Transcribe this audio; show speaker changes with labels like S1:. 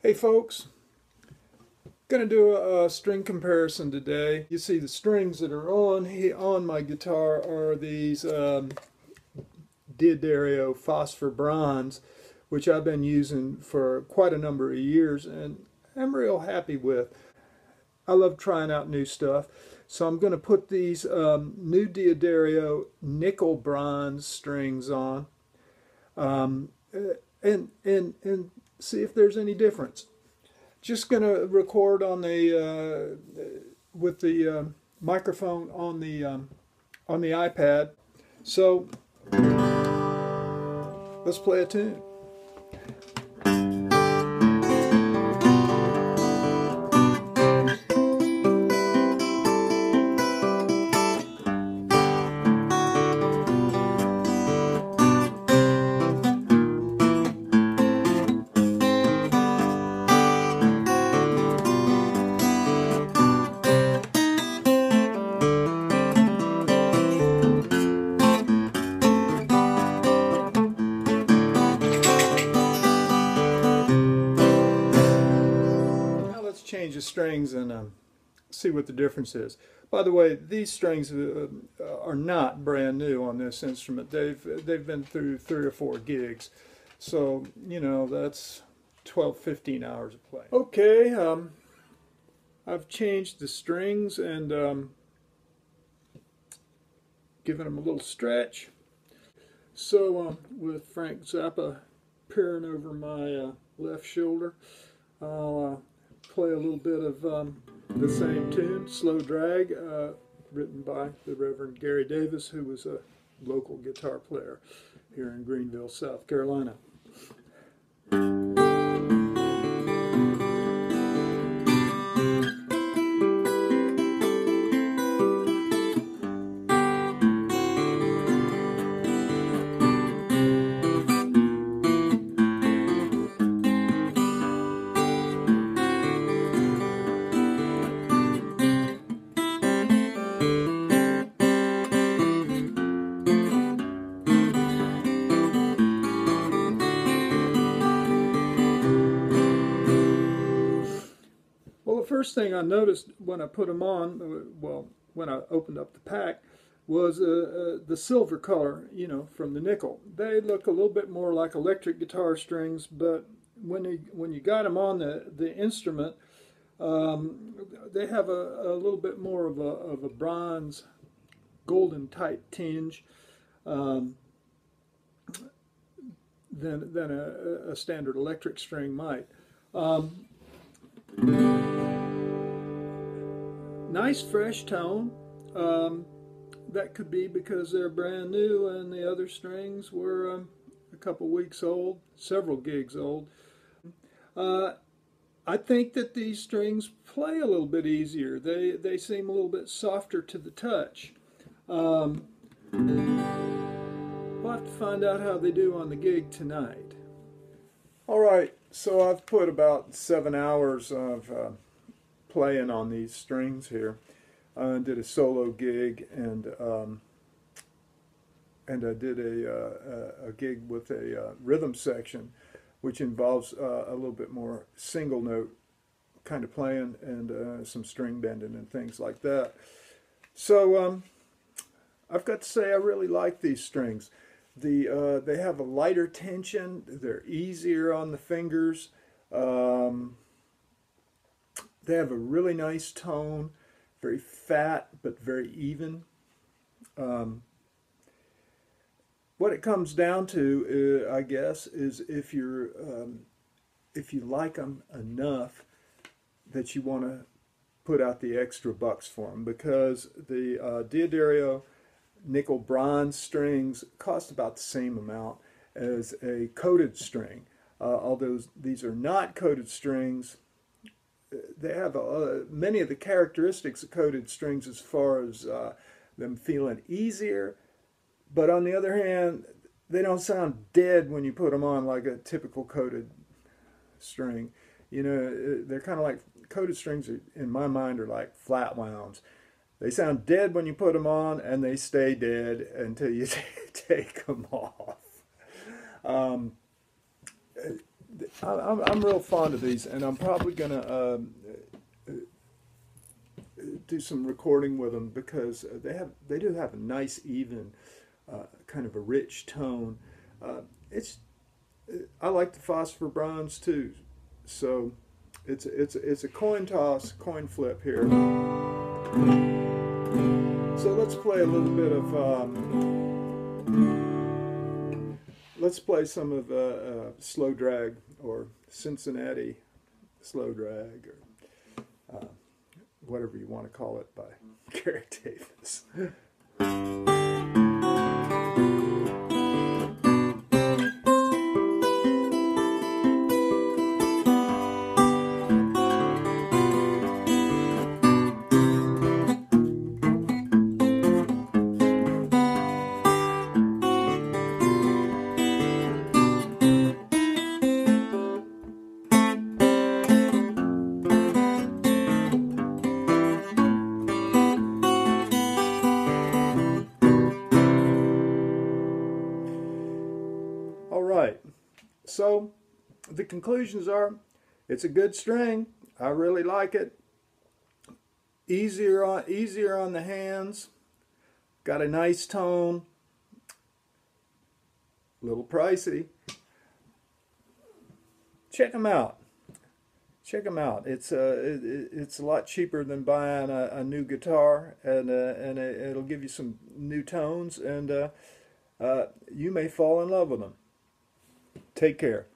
S1: Hey folks, gonna do a string comparison today. You see the strings that are on my guitar are these D'Addario phosphor bronze, which I've been using for quite a number of years and I'm real happy with. I love trying out new stuff. So I'm going to put these new D'Addario nickel bronze strings on and see if there's any difference. Just going to record on the with the microphone on the iPad. So let's play a tune. Change the strings and see what the difference is. By the way, these strings are not brand new on this instrument. They've been through 3 or 4 gigs, so you know that's 12-15 hours of play. Okay, I've changed the strings and given them a little stretch. So with Frank Zappa peering over my left shoulder, I'll play a little bit of the same tune, Slow Drag, written by the Reverend Gary Davis, who was a local guitar player here in Greenville, South Carolina. Well, the first thing I noticed when I put them on, well, when I opened up the pack, was the silver color, you know, from the nickel. They look a little bit more like electric guitar strings, but when you got them on the instrument, they have a little bit more of a bronze, golden type tinge than a standard electric string might. Nice fresh tone. That could be because they're brand new and the other strings were a couple weeks old, several gigs old. I think that these strings play a little bit easier. They seem a little bit softer to the touch. We'll have to find out how they do on the gig tonight. All right, so I've put about 7 hours of playing on these strings here. Did a solo gig and I did a gig with a rhythm section, which involves a little bit more single note kind of playing and some string bending and things like that. So I've got to say I really like these strings. They have a lighter tension. They're easier on the fingers. They have a really nice tone, very fat but very even. What it comes down to, I guess, is if you like them enough that you want to put out the extra bucks for them, because the D'Addario nickel bronze strings cost about the same amount as a coated string. Although these are not coated strings, they have many of the characteristics of coated strings as far as them feeling easier, but on the other hand, they don't sound dead when you put them on like a typical coated string. You know, they're kind of like, coated strings in my mind are like flat wounds. They sound dead when you put them on, and they stay dead until you take them off. I'm real fond of these, and I'm probably gonna do some recording with them because they do have a nice even kind of a rich tone. It's I like the phosphor bronze too, so it's a coin toss, coin flip here. So let's play a little bit of let's play some of slow drag or Cincinnati slow drag or whatever you want to call it by Gary Davis. All right, so the conclusions are, it's a good string. I really like it. Easier on the hands. Got a nice tone. A little pricey. Check them out. Check them out. It's a lot cheaper than buying a new guitar, and it'll give you some new tones, and you may fall in love with them. Take care.